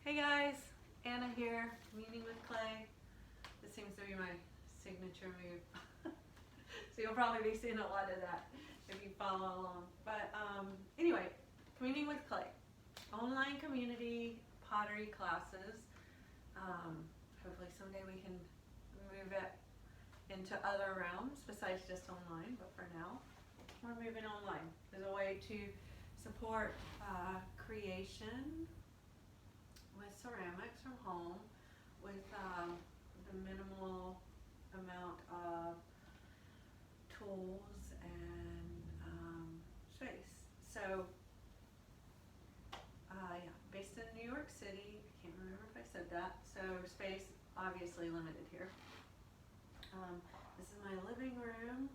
Hey guys, Anna here, meeting with clay. This seems to be my signature move. So you'll probably be seeing a lot of that if you follow along. But anyway, meeting with clay. Online community pottery classes. Hopefully someday we can move it into other realms besides just online, but for now, we're moving online as a way to support creation with ceramics from home with the minimal amount of tools and space. So yeah, based in New York City, I can't remember if I said that, so space obviously limited here. This is my living room.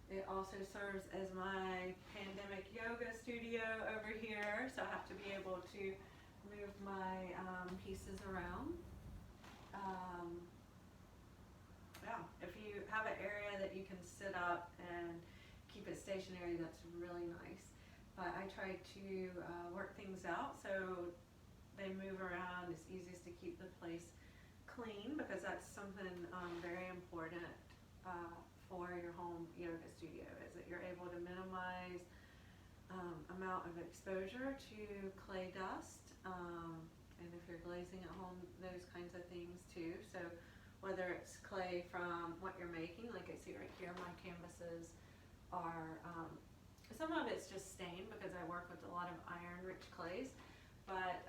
It also serves as my pandemic yoga studio over here, so I have to be able to move my pieces around. Yeah, if you have an area that you can sit up and keep it stationary, that's really nice. But I try to work things out so they move around. It's easiest to keep the place clean because that's something very important for your home yoga studio, is that you're able to minimize amount of exposure to clay dust, and if you're glazing at home, those kinds of things too. So whether it's clay from what you're making, like I see right here, my canvases are, some of it's just stained because I work with a lot of iron-rich clays, but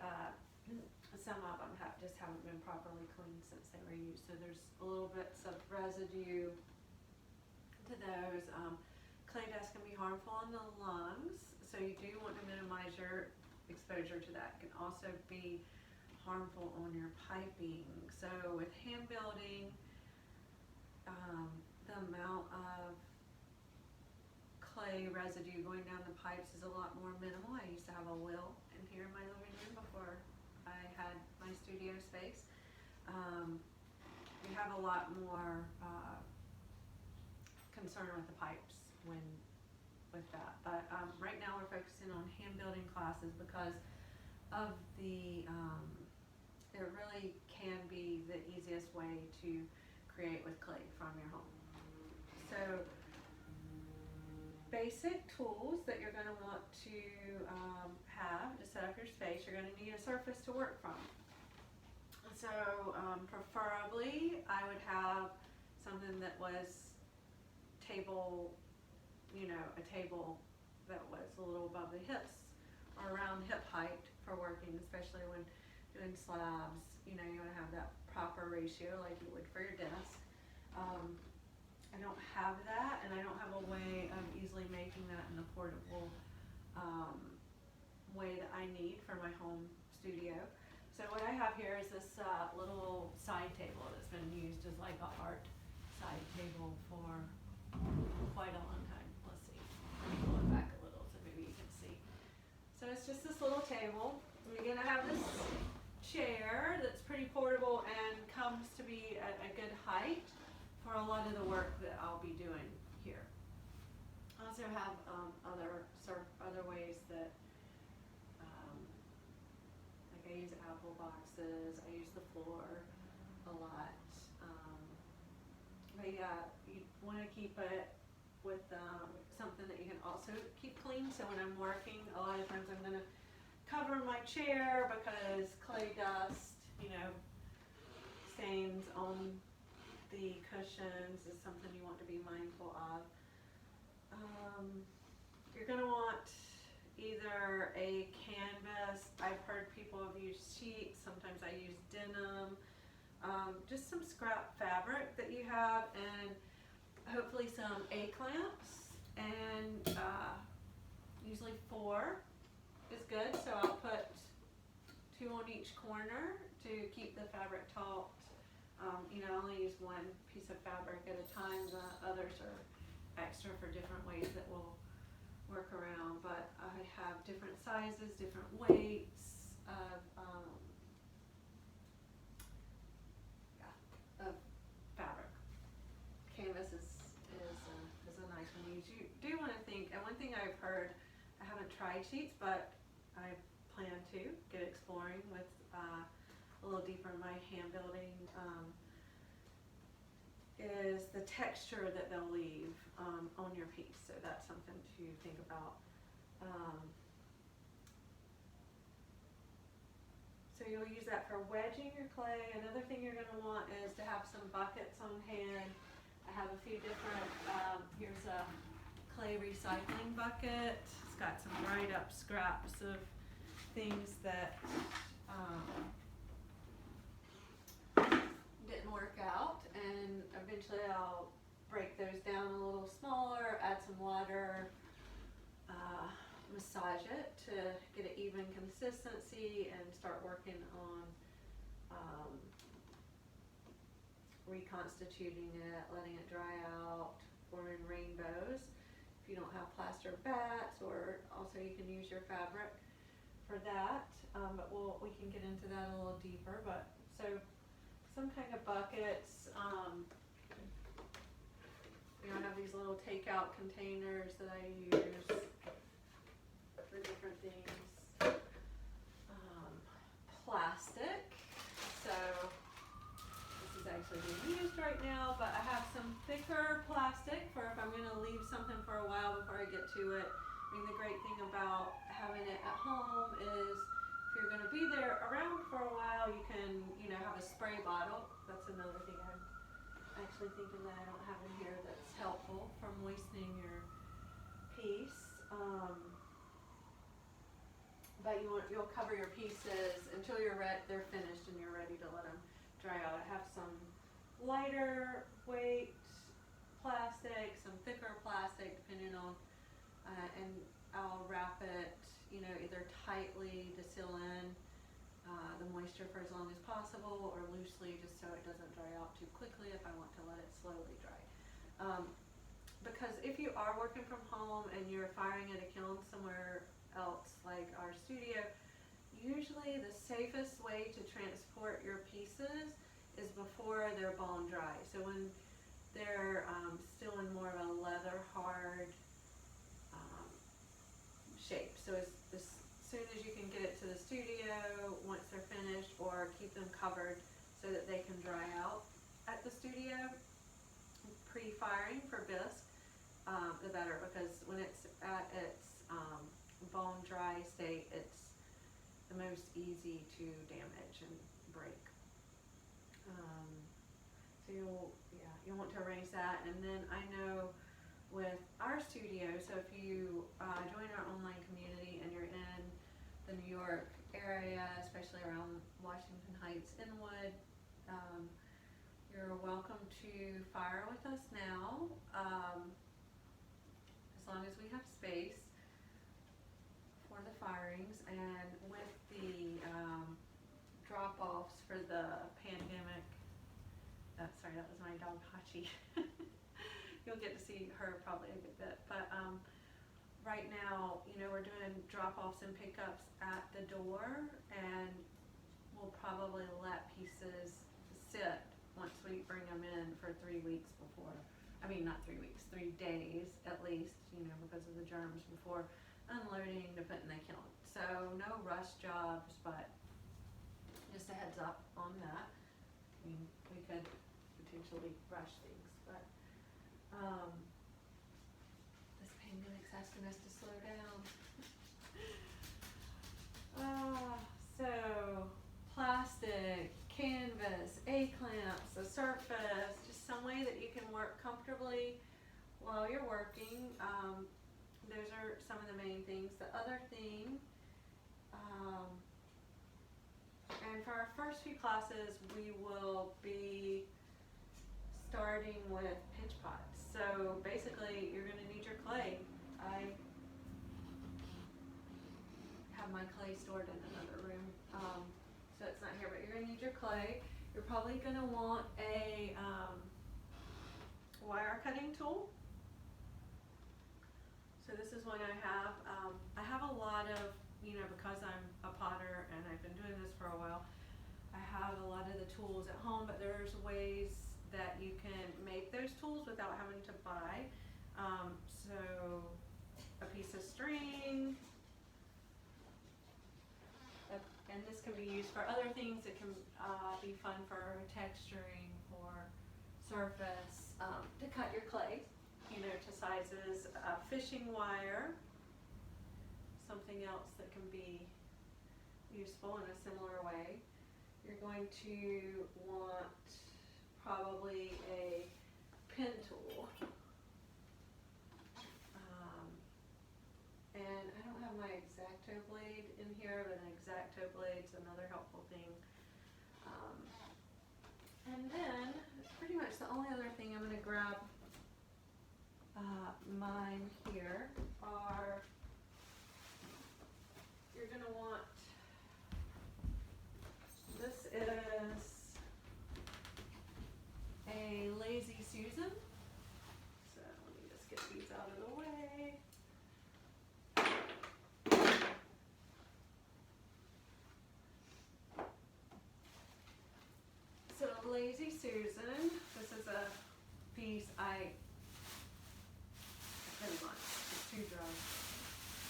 some of them just haven't been properly cleaned since they were used. So there's a little bits of residue to those. Clay dust can be harmful on the lungs, so you do want to minimize your exposure to that. It can also be harmful on your piping. So with hand building, the amount of clay residue going down the pipes is a lot more minimal. I used to have a wheel in here in my living room before I had my studio space. You have a lot more concern with the pipes with that. But right now we're focusing on hand building classes because of the, it really can be the easiest way to create with clay from your home. So basic tools that you're going to want to have to set up your space. You're going to need a surface to work from. So preferably I would have something that was table, a table that was a little above the hips or around hip height for working, especially when doing slabs. You want to have that proper ratio like you would for your desk. I don't have that, and I don't have a way of easily making that in the portable way that I need for my home studio. So what I have here is this little side table that's been used as like a art side table for quite a long time. Let's see, let me pull it back a little so maybe you can see. So it's just this little table. You're gonna have this chair that's pretty portable and comes to be at a good height for a lot of the work that I'll be doing here. I also have other ways that, like I use apple boxes, I use the floor a lot. But yeah, you want to keep it with something that you can also keep clean. So when I'm working, a lot of times I'm going to cover my chair because clay dust, stains on the cushions is something you want to be mindful of. You're going to want either a canvas. I've heard people have used sheets. Sometimes I use denim. Just some scrap fabric that you have, and hopefully some A-clamps, and usually 4 is good. So I'll put 2 on each corner to keep the fabric taut. I only use one piece of fabric at a time. The others are extra for different ways that we'll work around. But I have different sizes, different weights of fabric. Canvas is a nice one to use. You do want to think, and one thing I've heard, I haven't tried sheets, but I plan to get exploring with a little deeper in my hand building, is the texture that they'll leave on your piece. So that's something to think about. So you'll use that for wedging your clay. Another thing you're going to want is to have some buckets on hand. I have a few different, here's a clay recycling bucket. It's got some dried up scraps of things that didn't work out, and eventually I'll break those down a little smaller, add some water, massage it to get an even consistency, and start working on reconstituting it, letting it dry out, forming rainbows. If you don't have plaster bats, or also you can use your fabric for that, but we can get into that a little deeper. But so some kind of buckets. I have these little takeout containers that I use for different things. Plastic. So this is actually being used right now, but I have some thicker plastic for if I'm going to leave something for a while before I get to it. I mean, the great thing about having it at home is if you're going to be there around for a while, you can, have a spray bottle. That's another thing I'm actually thinking that I don't have in here that's helpful for moistening your piece. But you'll cover your pieces until they're finished and you're ready to let them dry out. I have some lighter weight plastic, some thicker plastic, depending on, and I'll wrap it, either tightly to seal in the moisture for as long as possible, or loosely just so it doesn't dry out too quickly if I want to let it slowly dry. Because if you are working from home and you're firing at a kiln somewhere else like our studio, usually the safest way to transport your pieces is before they're bone dry. So when they're still in more of a leather hard shape. So as soon as you can get it to the studio, once they're finished, or keep them covered so that they can dry out at the studio, pre-firing for bisque, the better, because when it's at its bone dry state, it's the most easy to damage and break. So you'll want to arrange that. And then I know with our studio, so if you join our online community and you're in the New York area, especially around Washington Heights, Inwood, you're welcome to fire with us now, as long as we have space for the firings. And with the drop-offs for the pandemic, sorry, that was my dog Hachi. You'll get to see her probably a good bit, but right now, we're doing drop-offs and pickups at the door, and we'll probably let pieces sit once we bring them in for 3 weeks before, not 3 weeks, 3 days at least, because of the germs, before unloading to put in the kiln. So no rush jobs, but just a heads up on that. We could potentially rush things, but this pandemic's asking us to slow down. So plastic, canvas, A-clamps, a surface, just some way that you can work comfortably while you're working. Those are some of the main things. The other thing, and for our first few classes, we will be starting with pitch pots. So basically, you're going to need your clay. I have my clay stored in another room, so it's not here, but you're going to need your clay. You're probably going to want a wire cutting tool. So this is one I have. I have a lot of, because I'm a potter and I've been doing this for a while, I have a lot of the tools at home, but there's ways that you can make those tools without having to buy. So a piece of string, And this can be used for other things. It can be fun for texturing, for surface, to cut your clay, you know, to sizes. Fishing wire, something else that can be useful in a similar way. You're going to want probably a pen tool. And I don't have my X-Acto blade in here, but an X-Acto blade's another helpful thing. And then, pretty much the only other thing I'm going to grab mine here are, you're going to want, this is a Lazy Susan. So let me just get these out of the way. So Lazy Susan, this is a piece I pretty much, it's too dry.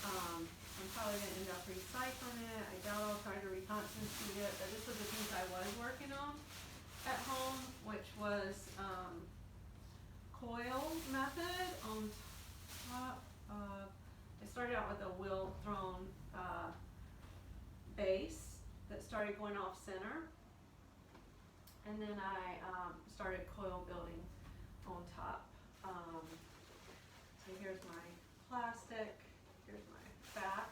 I'm probably going to end up recycling it. I doubt I'll try to reconstitute it, but this was a piece I was working on at home, which was coil method on top of, I started out with a wheel thrown base that started going off center. And then I started coil building on top. So here's my plastic, here's my fat,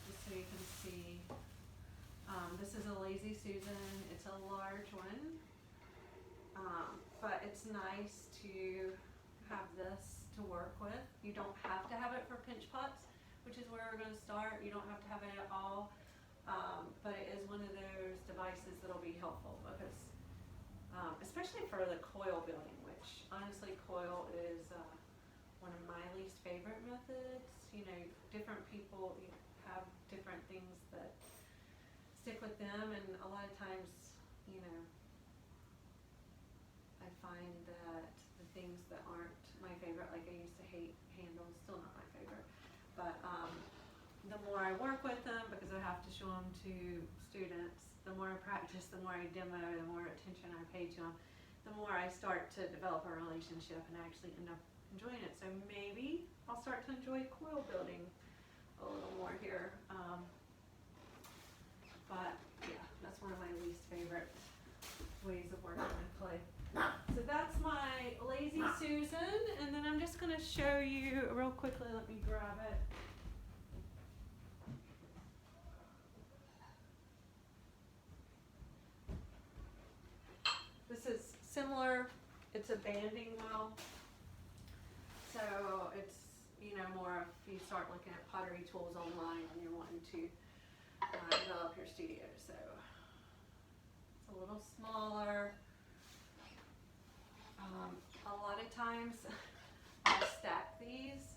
just so you can see. This is a Lazy Susan, it's a large one, but it's nice to have this to work with. You don't have to have it for pinch pots, which is where we're going to start. You don't have to have it at all, but it is one of those devices that'll be helpful because especially for the coil building, which honestly coil is one of my least favorite methods. You know, different people have different things that stick with them, and a lot of times, you know, I find that the things that aren't my favorite, like I used to hate handles, still not my favorite, but the more I work with them, because I have to show them to students, the more I practice, the more I demo, the more attention I pay to them, the more I start to develop a relationship and actually end up enjoying it. So maybe I'll start to enjoy coil building a little more here. But yeah, that's one of my least favorite ways of working with clay. So that's my Lazy Susan, and then I'm just going to show you real quickly. Let me grab it. This is similar. It's a banding well. So it's, you know, more if you start looking at pottery tools online and you're wanting to develop your studio. So it's a little smaller. A lot of times I'll stack these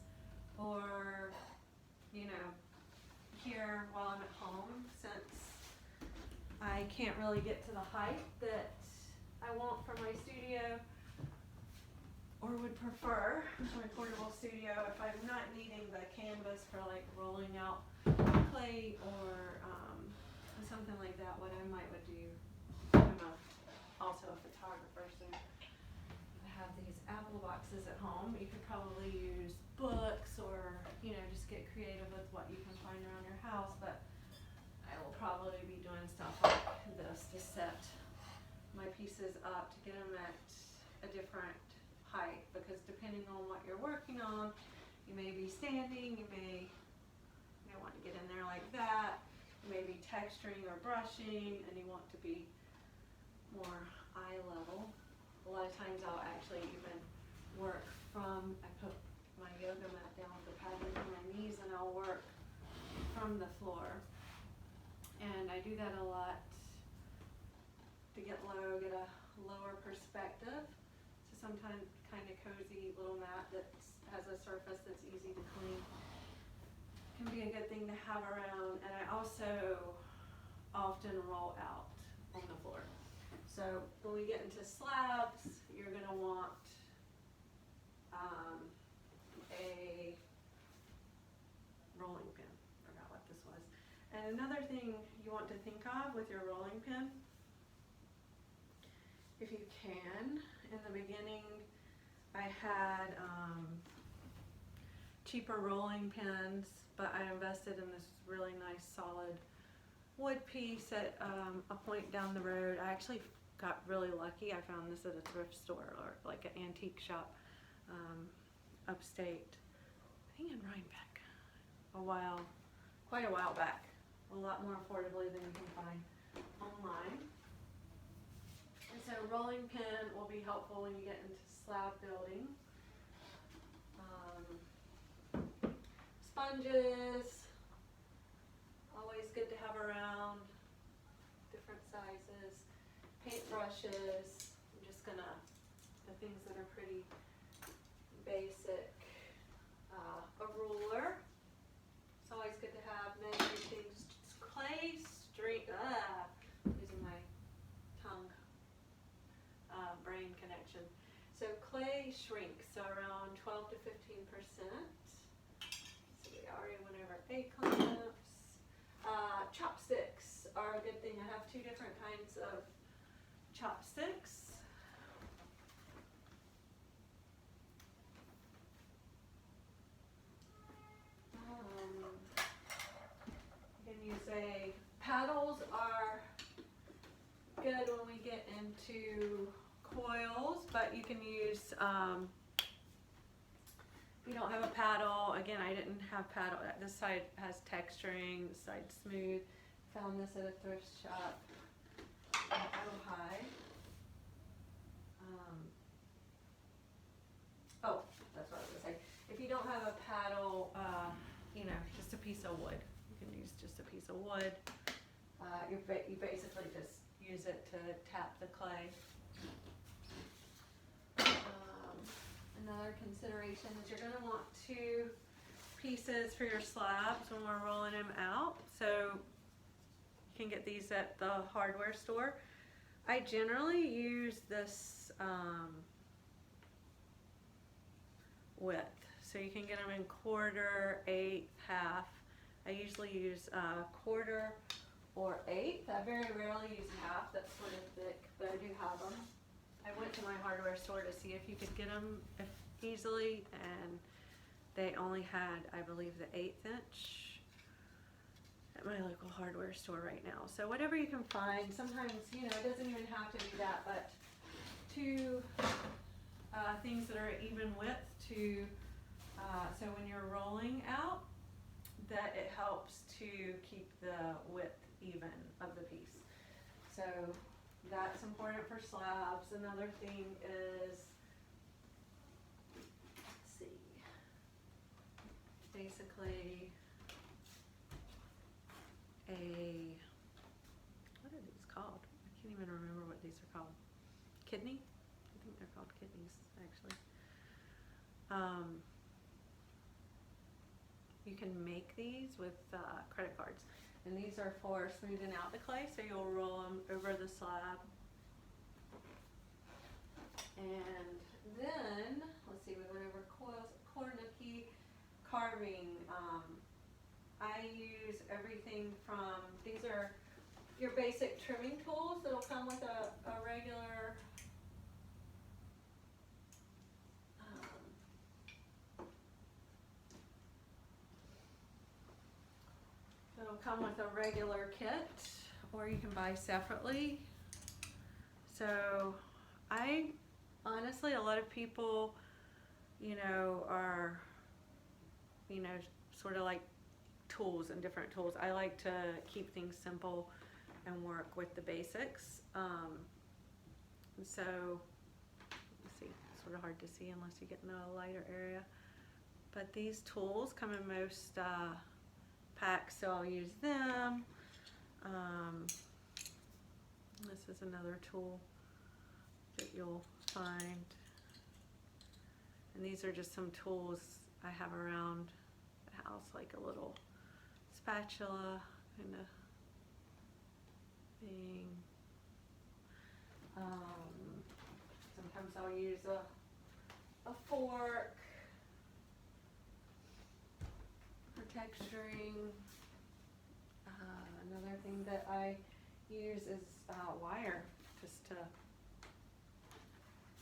or, you know, here while I'm at home, since I can't really get to the height that I want for my studio, or would prefer my portable studio if I'm not needing the canvas for like rolling out clay or something like that. What I might would do, I'm also a photographer, so I have these apple boxes at home. You could probably use books or, you know, just get creative with what you can find around your house, but I will probably be doing stuff like this to set my pieces up, to get them at a different height, because depending on what you're working on, you may be standing, you may want to get in there like that, you may be texturing or brushing, and you want to be more eye level. A lot of times I'll actually even work from, I put my yoga mat down with the padding on my knees, and I'll work from the floor. And I do that a lot to get low, get a lower perspective. So sometimes kind of cozy little mat that has a surface that's easy to clean can be a good thing to have around. And I also often roll out on the floor. So when we get into slabs, you're going to want a rolling pin. Forgot what this was. And another thing you want to think of with your rolling pin, if you can, in the beginning I had cheaper rolling pins, but I invested in this really nice solid wood piece at a point down the road. I actually got really lucky. I found this at a thrift store or like an antique shop upstate, I think in Rhinebeck, quite a while back. A lot more affordably than you can find online. And so rolling pin will be helpful when you get into slab building. Sponges, always good to have around, different sizes. Paintbrushes, I'm just gonna, the things that are pretty basic. A ruler, it's always good to have. Many things, clay string, losing my tongue, brain connection. So clay shrinks, so around 12 to 15%. So we already went over A-clamps. Chopsticks are a good thing. I have two different kinds of chopsticks. You can use paddles are good when we get into coils, but you can use, if you don't have a paddle, again, I didn't have paddle. This side has texturing, this side's smooth. Found this at a thrift shop in Ojai. Oh, that's what I was gonna say. If you don't have a paddle, just a piece of wood. You can use just a piece of wood. You basically just use it to tap the clay. Another consideration is you're going to want two pieces for your slabs when we're rolling them out. So you can get these at the hardware store. I generally use this width. So you can get them in quarter, eighth, half. I usually use quarter or eighth. I very rarely use half. That's sort of thick, but I do have them. I went to my hardware store to see if you could get them easily, and they only had, I believe, the 1/8 inch at my local hardware store right now. So whatever you can find. Sometimes, it doesn't even have to be that, but two things that are even width to, so when you're rolling out, that it helps to keep the width even of the piece. So that's important for slabs. Another thing is, let's see, basically what are these called? I can't even remember what these are called. Kidney? I think they're called kidneys, actually. You can make these with credit cards. And these are for smoothing out the clay, so you'll roll them over the slab. And then, let's see, we went over coils, cornucopy, carving. I use everything from, these are your basic trimming tools that'll come with a regular kit, or you can buy separately. So honestly, a lot of people, are, sort of like tools and different tools. I like to keep things simple and work with the basics. So, let's see, it's sort of hard to see unless you get in a lighter area. But these tools come in most packs, so I'll use them. This is another tool that you'll find. And these are just some tools I have around the house, like a little spatula kind of thing. Sometimes I'll use a fork for texturing. Another thing that I use is wire, just to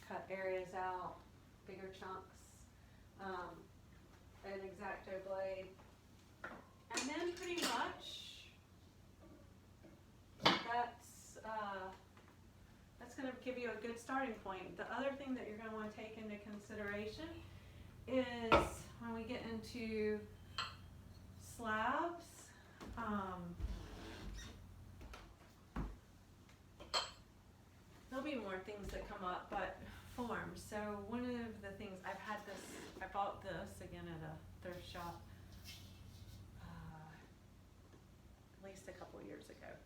cut areas out, bigger chunks, an X-Acto blade, and then pretty much that's going to give you a good starting point. The other thing that you're going to want to take into consideration is when we get into slabs, there'll be more things that come up, but forms. So one of the things, I bought this again at a thrift shop at least a couple years ago.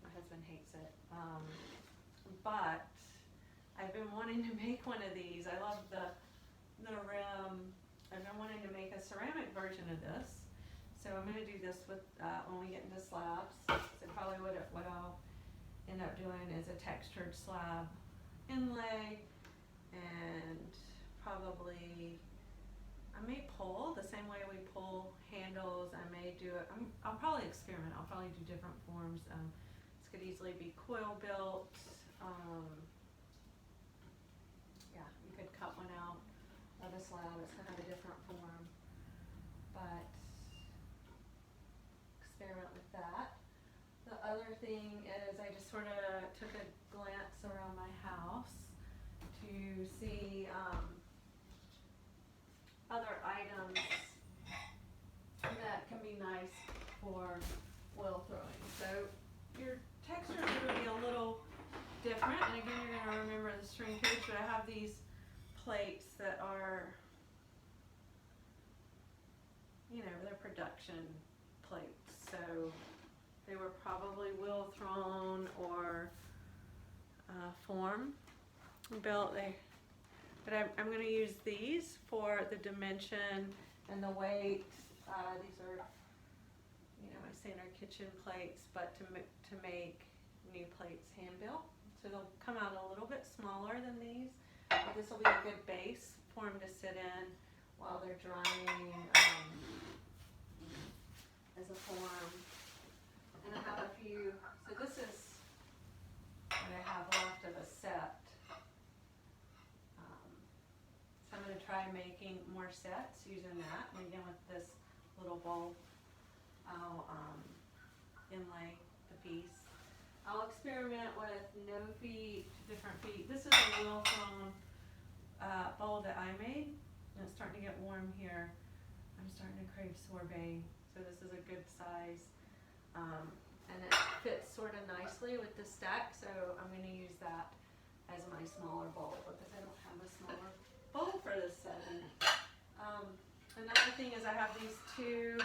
My husband hates it. But I've been wanting to make one of these. I love the rim. I've been wanting to make a ceramic version of this. So I'm going to do this with when we get into slabs. So probably what I'll end up doing is a textured slab inlay, and probably I may pull the same way we pull handles. I may do it. I'll probably experiment. I'll probably do different forms. This could easily be coil built. Yeah, you could cut one out of a slab. It's kind of a different form, but experiment with that. The other thing is I just sort of took a glance around my house to see other items that can be nice for oil throwing. So your texture is going to be a little different, and again you're going to remember the shrinkage, but I have these plates that are, they're production plates, so they were probably wheel thrown or form built. But I'm going to use these for the dimension and the weight. These are, my standard kitchen plates, but to make new plates hand built. So they'll come out a little bit smaller than these, but this will be a good base for them to sit in while they're drying as a form. And I have a few, so this is what I have left of a set. So I'm going to try making more sets using that. And again, with this little bowl, I'll inlay the piece. I'll experiment with no feet, different feet. This is a wheel thrown bowl that I made, and it's starting to get warm here. I'm starting to crave sorbet, so this is a good size. And it fits sort of nicely with the stack, so I'm going to use that as my smaller bowl because I don't have a smaller bowl for this setting. Another thing is I have these two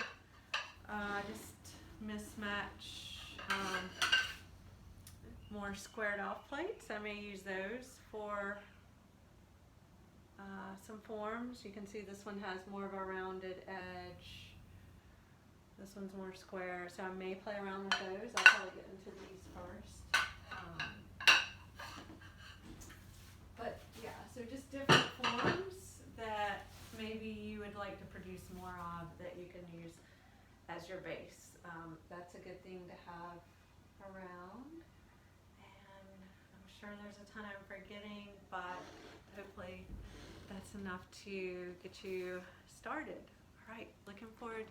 just mismatch more squared off plates. I may use those for some forms. You can see this one has more of a rounded edge. This one's more square, so I may play around with those. I'll probably get into these first. But yeah, so just different forms that maybe you would like to produce more of that you can use as your base. That's a good thing to have around. And I'm sure there's a ton I'm forgetting, but hopefully that's enough to get you started. All right, looking forward